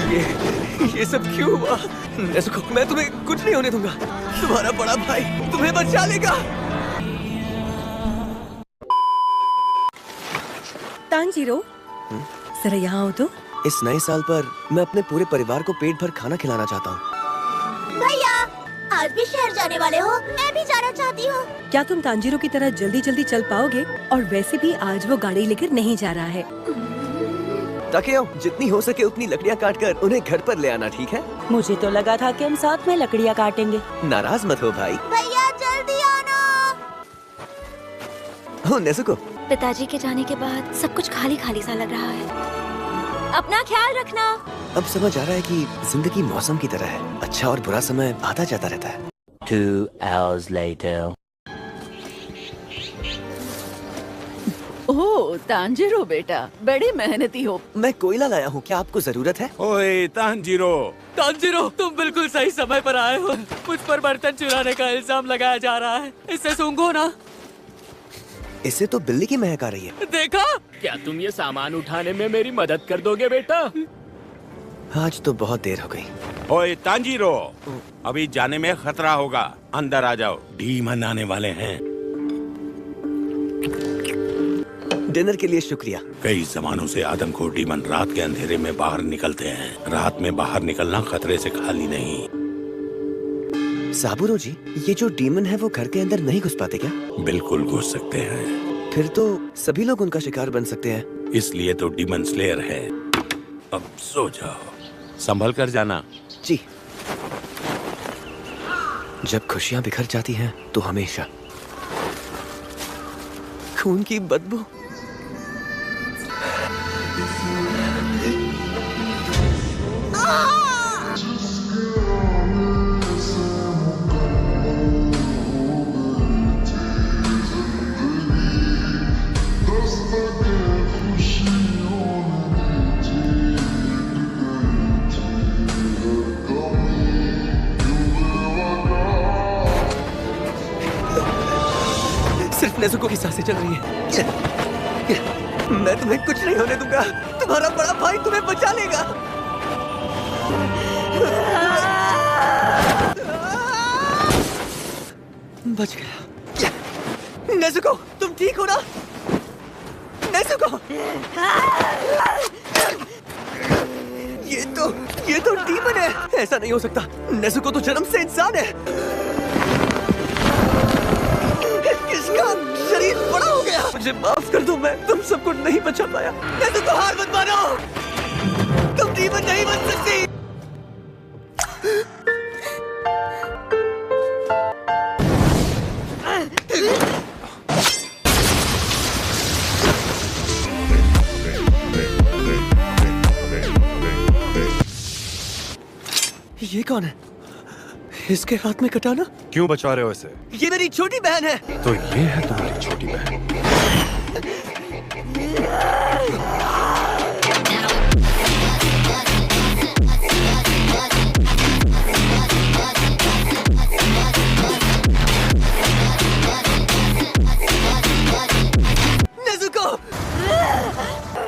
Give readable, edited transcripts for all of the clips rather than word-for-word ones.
ये सब क्यों हुआ? नेज़ुको, मैं तुम्हें कुछ नहीं होने दूंगा। तुम्हारा बड़ा भाई तुम्हें बचा लेगा। तांजीरो, जरा यहाँ आओ तो। इस नए साल पर मैं अपने पूरे परिवार को पेट भर खाना खिलाना चाहता हूँ। भैया, आज भी शहर जाने वाले हो? मैं भी जाना चाहती हूँ। क्या तुम तांजीरो की तरह जल्दी जल्दी चल पाओगे? और वैसे भी आज वो गाड़ी लेकर नहीं जा रहा है। ताकेयो, जितनी हो सके उतनी लकड़ियाँ काट कर उन्हें घर पर ले आना, ठीक है? मुझे तो लगा था कि हम साथ में लकड़ियाँ काटेंगे। नाराज मत हो भाई। भैया जल्दी आना। हो नेज़ुको, पिताजी के जाने के बाद सब कुछ खाली खाली सा लग रहा है। अपना ख्याल रखना। अब समझ आ रहा है कि जिंदगी मौसम की तरह है, अच्छा और बुरा समय आता जाता रहता है। 2 hours later. ओह तांजीरो बेटा, बड़ी मेहनती हो। मैं कोयला लाया हूँ, क्या आपको जरूरत है? ओए तांजीरो, तांजीरो, तुम बिल्कुल सही समय पर आए हो। मुझ पर बर्तन चुराने का इल्जाम लगाया जा रहा है। इससे सूंघो ना। इससे तो बिल्ली की महक आ रही है। देखा? क्या तुम ये सामान उठाने में मेरी मदद कर दोगे बेटा? आज तो बहुत देर हो गई। ओए तांजीरो, अभी जाने में खतरा होगा, अंदर आ जाओ, डीमन आने वाले हैं। डिनर के लिए शुक्रिया। कई जमानों से आदमखोर डीमन रात के अंधेरे में बाहर निकलते हैं। रात में बाहर निकलना खतरे से खाली नहीं। साबुरो जी, ये जो डीमन है वो घर के अंदर नहीं घुस पाते क्या? बिल्कुल घुस सकते हैं। फिर तो सभी लोग उनका शिकार बन सकते हैं। इसलिए तो डीमन स्लेयर है। अब सो जाओ, संभल कर जाना। जी। जब खुशियां बिखर जाती हैं तो हमेशा खून की बदबू। सिर्फ नेज़ुको की सांसें चल रही हैं। मैं तुम्हें कुछ नहीं होने दूंगा। तुम्हारा बड़ा भाई तुम्हें बचा लेगा। बच गया। नेज़ुको, तुम ठीक हो ना? नेज़ुको, ये तो डीमन है। ऐसा नहीं हो सकता। नेज़ुको तो जन्म से इंसान है। इसका शरीर बड़ा हो गया। मुझे माफ कर दो, मैं तुम सबको नहीं बचा पाया। नेज़ुको, हार मत मानो। तुम डीमन नहीं बन सकती। ये कौन है? इसके हाथ में कटाना? क्यों बचा रहे हो इसे? ये मेरी छोटी बहन है। तो ये है तुम्हारी छोटी बहन। नेज़ुको!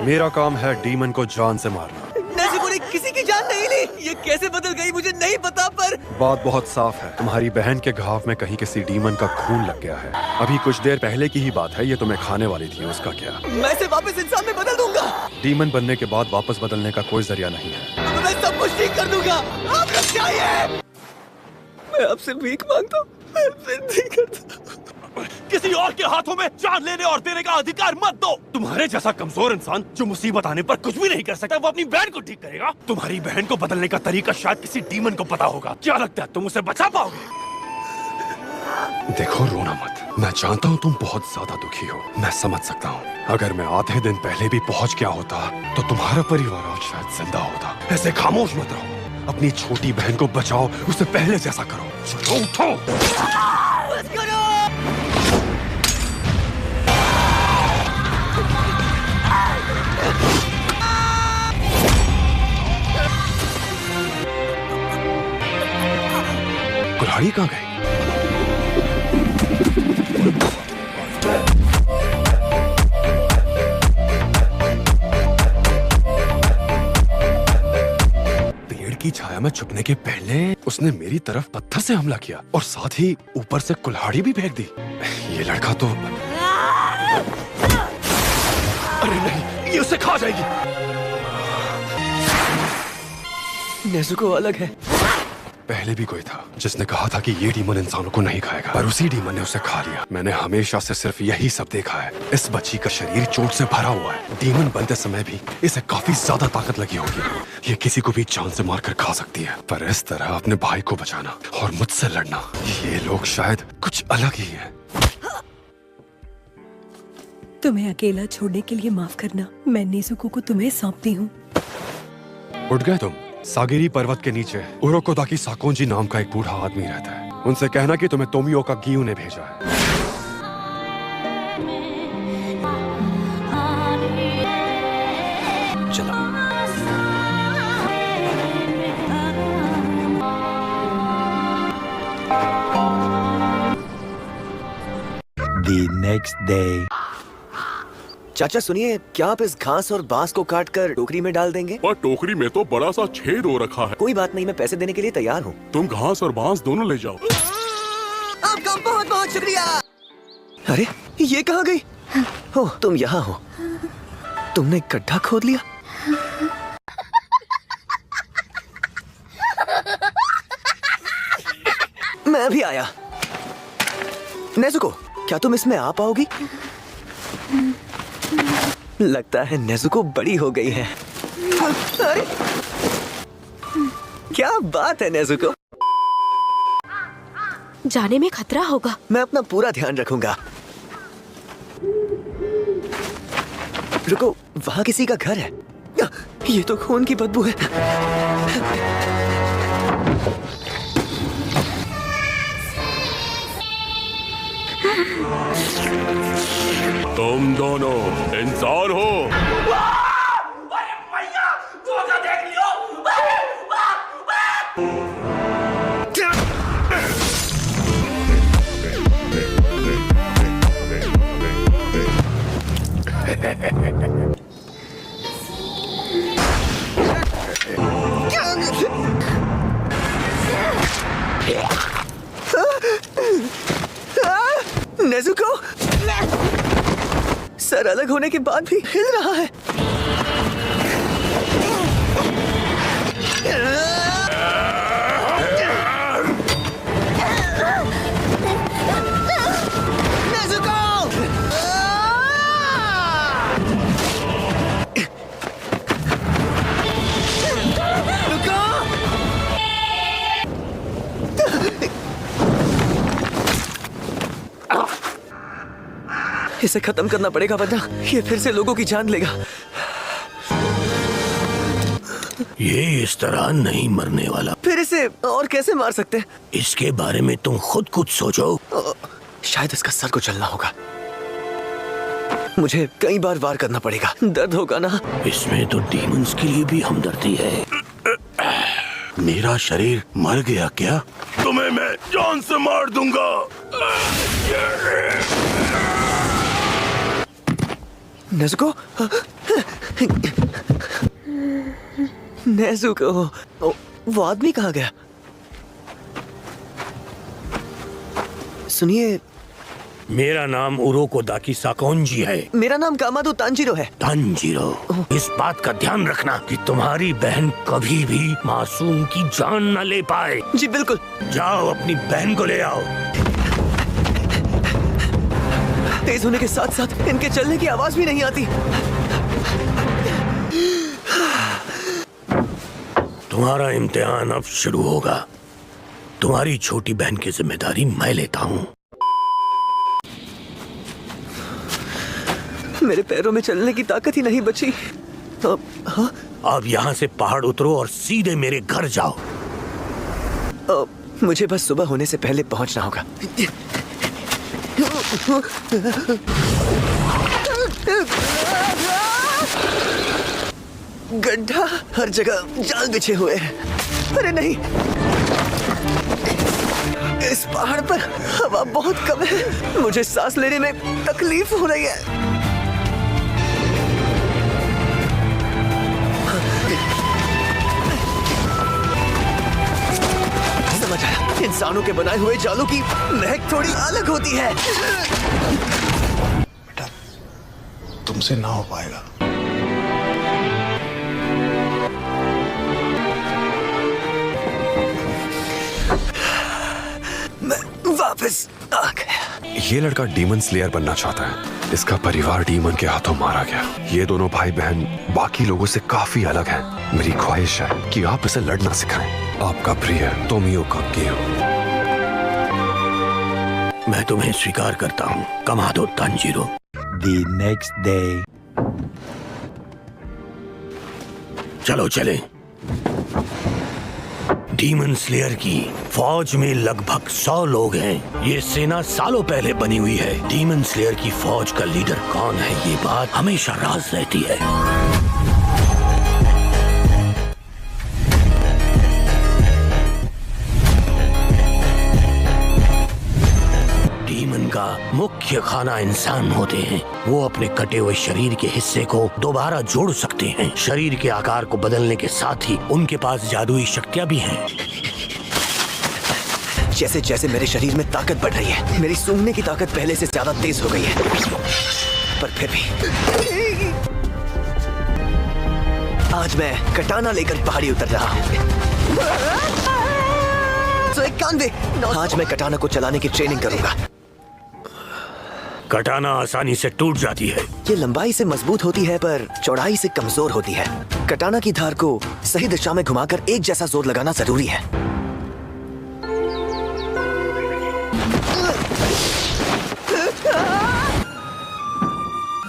मेरा काम है डीमन को जान से मारना। नेज़ुको ने किसी की जान नहीं ली। ये कैसे बदल गई मुझे नहीं पता, पर बात बहुत साफ है। तुम्हारी बहन के घाव में कहीं किसी डीमन का खून लग गया है। अभी कुछ देर पहले की ही बात है। ये तुम्हें खाने वाली थी, उसका क्या? मैं इसे वापस इंसान में बदल दूंगा। डीमन बनने के बाद वापस बदलने का कोई जरिया नहीं है। मैं सब कुछ ठीक कर दूंगा। आप लोग चाहिए। मैं आपसे भीख मांगता हूँ, नहीं करता। किसी और के हाथों में जान लेने और देने का अधिकार मत दो। तुम्हारे जैसा कमजोर इंसान जो मुसीबत आने पर कुछ भी नहीं कर सकता, वो अपनी बहन को ठीक करेगा? तुम्हारी बहन को बदलने का तरीका शायद किसी डीमन को पता होगा। क्या लगता है तुम उसे बचा पाओगे? देखो, रोना मत। मैं जानता हूँ तुम बहुत ज्यादा दुखी हो। मैं समझ सकता हूँ। अगर मैं आधे दिन पहले भी पहुँच गया होता तो तुम्हारा परिवार आज शायद जिंदा होता। ऐसे खामोश मत रहो। अपनी छोटी बहन को बचाओ, उसे पहले जैसा करो। चलो उठो। कुल्हाड़ी कहाँ गई? की छाया में छुपने के पहले उसने मेरी तरफ पत्थर से हमला किया और साथ ही ऊपर से कुल्हाड़ी भी फेंक दी। ये लड़का तो... अरे नहीं, ये उसे खा जाएगी। नेज़ुको अलग है। पहले भी कोई था जिसने कहा था कि ये डीमन इंसानों को नहीं खाएगा, पर उसी डीमन ने उसे खा लिया। मैंने हमेशा से सिर्फ यही सब देखा है। इस बच्ची का शरीर चोट से भरा हुआ है। डीमन बनते समय भी इसे काफी ज्यादा ताकत लगी होगी। ये किसी को भी जान से मारकर खा सकती है, पर इस तरह अपने भाई को बचाना और मुझसे लड़ना, ये लोग शायद कुछ अलग ही है। तुम्हें अकेला छोड़ने के लिए माफ करना। मैं नेज़ुको को तुम्हें सौंपती हूँ। उठ गए तुम? सागिरी पर्वत के नीचे उरोकोदाकी साकोंजी नाम का एक बूढ़ा आदमी रहता है। उनसे कहना कि तुम्हें तोमियो का गियू ने भेजा है। चलो। The next day. चाचा सुनिए, क्या आप इस घास और बांस को काट कर टोकरी में डाल देंगे? पर टोकरी में तो बड़ा सा छेद हो रखा है। कोई बात नहीं, मैं पैसे देने के लिए तैयार हूँ। तुम घास और बांस दोनों ले जाओ। आपका बहुत बहुत शुक्रिया। अरे ये कहाँ गई? हो, तुम यहाँ हो। तुमने गड्ढा खोद लिया। मैं भी आया। नेज़ुको, क्या तुम इसमें आ पाओगी? लगता है नेज़ुको बड़ी हो गई है। अरे क्या बात है नेज़ुको। जाने में खतरा होगा। मैं अपना पूरा ध्यान रखूंगा। रुको, वहाँ किसी का घर है। ये तो खून की बदबू है। तुम दोनों इंसान हो? नेज़ुको, सर अलग होने के बाद भी हिल रहा है। नेज़ुको! रुको! इसे खत्म करना पड़ेगा वरना ये फिर से लोगों की जान लेगा। ये इस तरह नहीं मरने वाला। फिर इसे और कैसे मार सकते हैं? इसके बारे में तुम खुद कुछ सोचो। शायद इसका सर को चलना होगा। मुझे कई बार वार करना पड़ेगा। दर्द होगा ना? इसमें तो डीमंस के लिए भी हमदर्दी है। मेरा शरीर मर गया क्या? तुम्हें मैं जान से मार दूंगा। नेज़ुको, नेज़ुको, वो आदमी कहाँ गया? सुनिए, मेरा नाम उरोकोदाकी साकोंजी है। मेरा नाम कामादो तांजीरो है। तांजीरो, इस बात का ध्यान रखना कि तुम्हारी बहन कभी भी मासूम की जान न ले पाए। जी बिल्कुल। जाओ अपनी बहन को ले आओ। तेज होने के साथ साथ इनके चलने की आवाज भी नहीं आती। तुम्हारा इम्तिहान अब शुरू होगा। तुम्हारी छोटी बहन की जिम्मेदारी मैं लेता हूँ। मेरे पैरों में चलने की ताकत ही नहीं बची। अब यहाँ से पहाड़ उतरो और सीधे मेरे घर जाओ। मुझे बस सुबह होने से पहले पहुंचना होगा। गड्ढा, हर जगह जाल बिछे हुए हैं। अरे नहीं, इस पहाड़ पर हवा बहुत कम है। मुझे सांस लेने में तकलीफ हो रही है। इंसानों के बनाए हुए जालों की महक थोड़ी अलग होती है। बेटा, तुमसे ना हो पाएगा। मैं वापस आ गया। ये लड़का डीमन स्लेयर बनना चाहता है। इसका परिवार डीमन के हाथों मारा गया। ये दोनों भाई बहन बाकी लोगों से काफी अलग हैं। मेरी ख्वाहिश है कि आप इसे लड़ना सिखाएं। आपका प्रिय तोमियो काकियो। मैं तुम्हें स्वीकार करता हूँ कमादो तांजीरो। The next day. चलो चले। डीमन स्लेयर की फौज में लगभग 100 लोग हैं। ये सेना सालों पहले बनी हुई है। डीमन स्लेयर की फौज का लीडर कौन है, ये बात हमेशा राज रहती है। डीमन का मुख्य खाना इंसान होते हैं। वो अपने कटे हुए शरीर के हिस्से को दोबारा जोड़ सकते हैं। शरीर के आकार को बदलने के साथ ही उनके पास जादुई शक्तियां भी हैं। जैसे जैसे मेरे शरीर में ताकत बढ़ रही है, मेरी सूंघने की ताकत पहले से ज्यादा तेज हो गई है। पर फिर भी आज मैं कटाना लेकर पहाड़ी उतर रहा हूँ। तो 91। आज मैं कटाना को चलाने की ट्रेनिंग करूंगा। कटाना आसानी से टूट जाती है। ये लंबाई से मजबूत होती है पर चौड़ाई से कमजोर होती है। कटाना की धार को सही दिशा में घुमाकर एक जैसा जोर लगाना जरूरी है।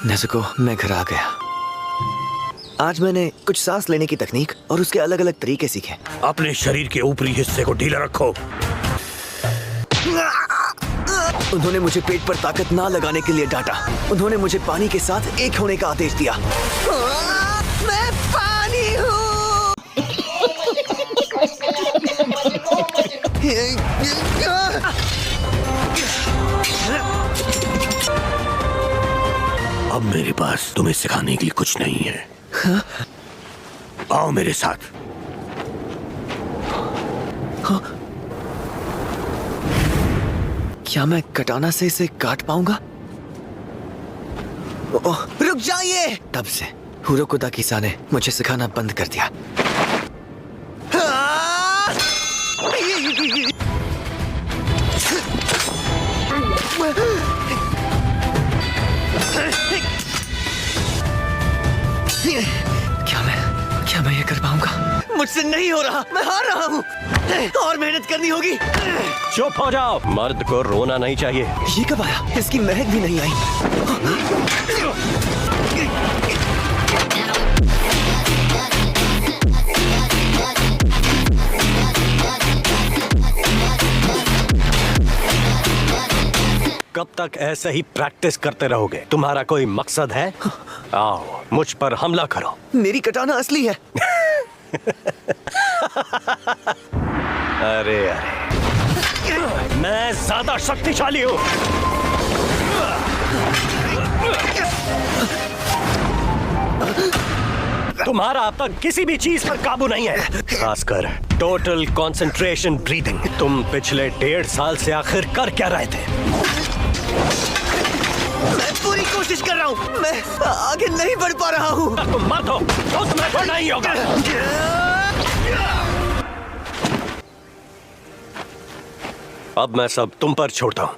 नेज़ुको, मैं घर आ गया। आज मैंने कुछ सांस लेने की तकनीक और उसके अलग अलग तरीके सीखे। अपने शरीर के ऊपरी हिस्से को ढीला रखो। उन्होंने मुझे पेट पर ताकत ना लगाने के लिए डांटा। उन्होंने मुझे पानी के साथ एक होने का आदेश दिया। मैं पानी हूँ। अब मेरे पास तुम्हें सिखाने के लिए कुछ नहीं है। हाँ? आओ मेरे साथ। हाँ? क्या मैं कटाना से इसे काट पाऊंगा? रुक जाइए! तब से हुरोकुदा किसा ने मुझे सिखाना बंद कर दिया। क्या मैं ये कर पाऊंगा? मुझसे नहीं हो रहा। मैं हार रहा हूँ। और मेहनत करनी होगी। चुप हो जाओ। मर्द को रोना नहीं चाहिए। ये कब आया? इसकी महक भी नहीं आई। कब तक ऐसे ही प्रैक्टिस करते रहोगे? तुम्हारा कोई मकसद है? आओ, मुझ पर हमला करो। मेरी कटाना असली है। अरे मैं ज्यादा शक्तिशाली हूँ। तुम्हारा अब तक किसी भी चीज पर काबू नहीं है, खासकर टोटल कंसंट्रेशन ब्रीथिंग। तुम पिछले 1.5 साल से आखिर कर क्या रहे थे? मैं पूरी कोशिश कर रहा हूँ। मैं आगे नहीं बढ़ पा रहा हूँ। तुम मत हो तो तुम्हें छोड़ना ही होगा। अब मैं सब तुम पर छोड़ता हूँ।